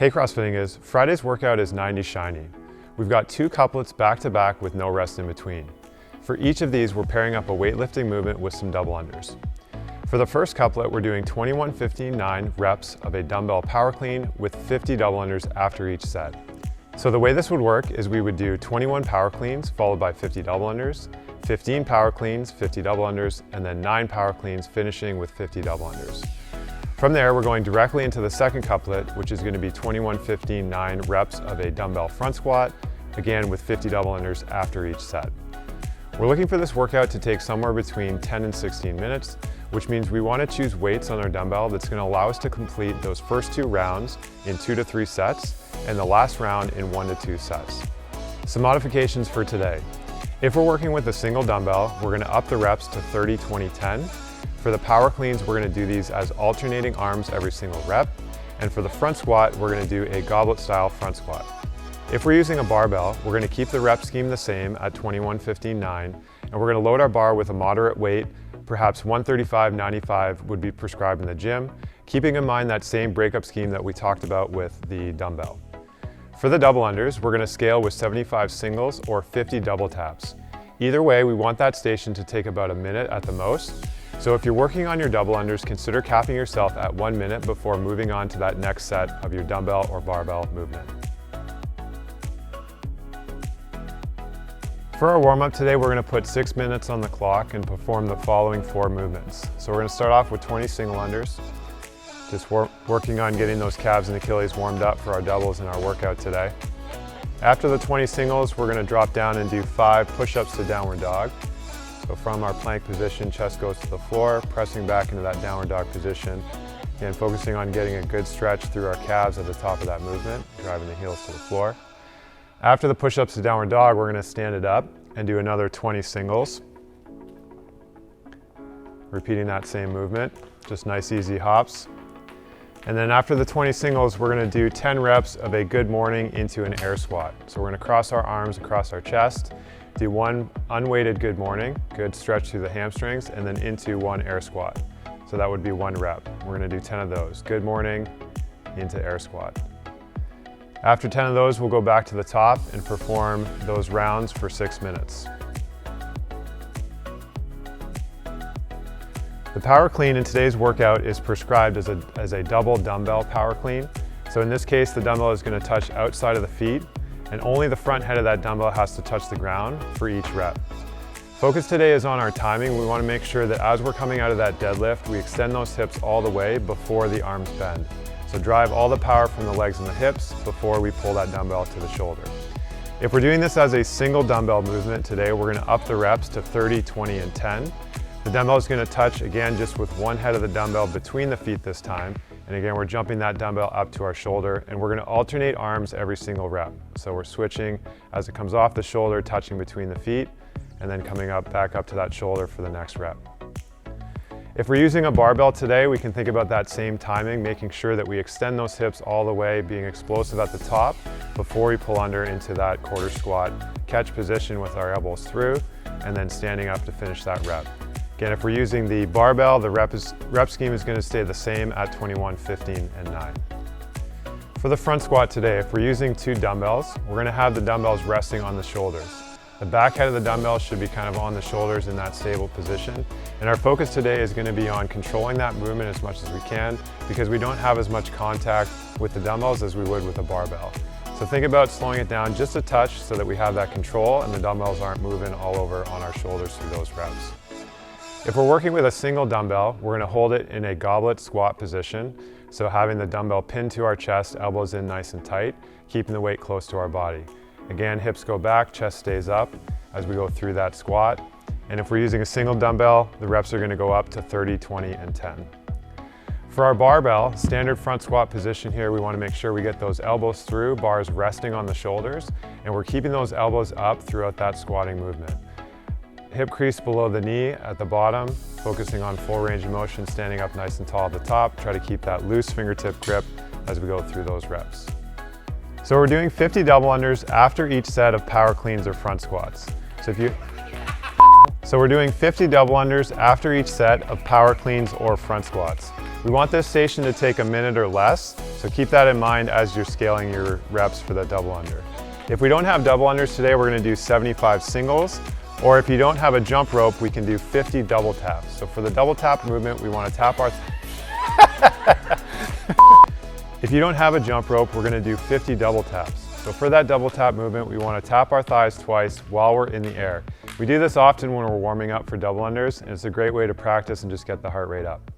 Hey CrossFit Inguz, Friday's workout is 90 shiny. We've got 2 couplets back to back with no rest in between. For each of these, we're pairing up a weightlifting movement with some double unders. For the first couplet, we're doing 21-15-9 reps of a dumbbell power clean with 50 double unders after each set. So the way this would work is we would do 21 power cleans followed by 50 double unders, 15 power cleans, 50 double unders, and then 9 power cleans finishing with 50 double unders. From there, we're going directly into the second couplet, which is going to be 21-15-9 reps of a dumbbell front squat, again with 50 double unders after each set. We're looking for this workout to take somewhere between 10 and 16 minutes, which means we want to choose weights on our dumbbell that's going to allow us to complete those first 2 rounds in 2 to 3 sets and the last round in 1 to 2 sets. Some modifications for today. If we're working with a single dumbbell, we're going to up the reps to 30-20-10. For the power cleans, we're going to do these as alternating arms every single rep. And for the front squat, we're going to do a goblet style front squat. If we're using a barbell, we're going to keep the rep scheme the same at 21-15-9, and we're going to load our bar with a moderate weight, perhaps 135-95 would be prescribed in the gym, keeping in mind that same breakup scheme that we talked about with the dumbbell. For the double unders, we're going to scale with 75 singles or 50 double taps. Either way, we want that station to take about a minute at the most. So if you're working on your double unders, consider capping yourself at 1 minute before moving on to that next set of your dumbbell or barbell movement. For our warm-up today, we're going to put 6 minutes on the clock and perform the following 4 movements. So we're going to start off with 20 single unders, just working on getting those calves and Achilles warmed up for our doubles in our workout today. After the 20 singles, we're going to drop down and do 5 push-ups to downward dog. So from our plank position, chest goes to the floor, pressing back into that downward dog position. Again, focusing on getting a good stretch through our calves at the top of that movement, driving the heels to the floor. After the push-ups to downward dog, we're going to stand it up and do another 20 singles. Repeating that same movement, just nice easy hops. And then after the 20 singles, we're going to do 10 reps of a good morning into an air squat. So we're going to cross our arms across our chest, do 1 unweighted good morning, good stretch through the hamstrings, and then into 1 air squat. So that would be 1 rep. We're going to do 10 of those. Good morning into air squat. After 10 of those, we'll go back to the top and perform those rounds for 6 minutes. The power clean in today's workout is prescribed as a double dumbbell power clean. So in this case, the dumbbell is going to touch outside of the feet, and only the front head of that dumbbell has to touch the ground for each rep. Focus today is on our timing. We want to make sure that as we're coming out of that deadlift, we extend those hips all the way before the arms bend. So drive all the power from the legs and the hips before we pull that dumbbell to the shoulder. If we're doing this as a single dumbbell movement today, we're going to up the reps to 30, 20, and 10. The dumbbell is going to touch again just with 1 head of the dumbbell between the feet this time. And again, we're jumping that dumbbell up to our shoulder, and we're going to alternate arms every single rep. So we're switching as it comes off the shoulder, touching between the feet, and then coming up back up to that shoulder for the next rep. If we're using a barbell today, we can think about that same timing, making sure that we extend those hips all the way, being explosive at the top before we pull under into that quarter squat, catch position with our elbows through, and then standing up to finish that rep. Again, if we're using the barbell, the rep scheme is going to stay the same at 21, 15, and 9. For the front squat today, if we're using 2 dumbbells, we're going to have the dumbbells resting on the shoulders. The back head of the dumbbell should be kind of on the shoulders in that stable position. And our focus today is going to be on controlling that movement as much as we can, because we don't have as much contact with the dumbbells as we would with a barbell. So think about slowing it down just a touch so that we have that control and the dumbbells aren't moving all over on our shoulders through those reps. If we're working with a single dumbbell, we're going to hold it in a goblet squat position. So having the dumbbell pinned to our chest, elbows in nice and tight, keeping the weight close to our body. Again, hips go back, chest stays up as we go through that squat. And if we're using a single dumbbell, the reps are going to go up to 30, 20, and 10. For our barbell, standard front squat position here, we want to make sure we get those elbows through, bars resting on the shoulders, and we're keeping those elbows up throughout that squatting movement. Hip crease below the knee at the bottom, focusing on full range of motion, standing up nice and tall at the top. Try to keep that loose fingertip grip as we go through those reps. So we're doing 50 double unders after each set of power cleans or front squats. So So we're doing 50 double unders after each set of power cleans or front squats. We want this station to take a minute or less, so keep that in mind as you're scaling your reps for the double under. If we don't have double unders today, we're gonna do 75 singles, or if you don't have a jump rope, we can do 50 double taps. So for the double tap movement, we wanna tap our... If you don't have a jump rope, we're gonna do 50 double taps. So for that double tap movement, we wanna tap our thighs twice while we're in the air. We do this often when we're warming up for double unders, and it's a great way to practice and just get the heart rate up.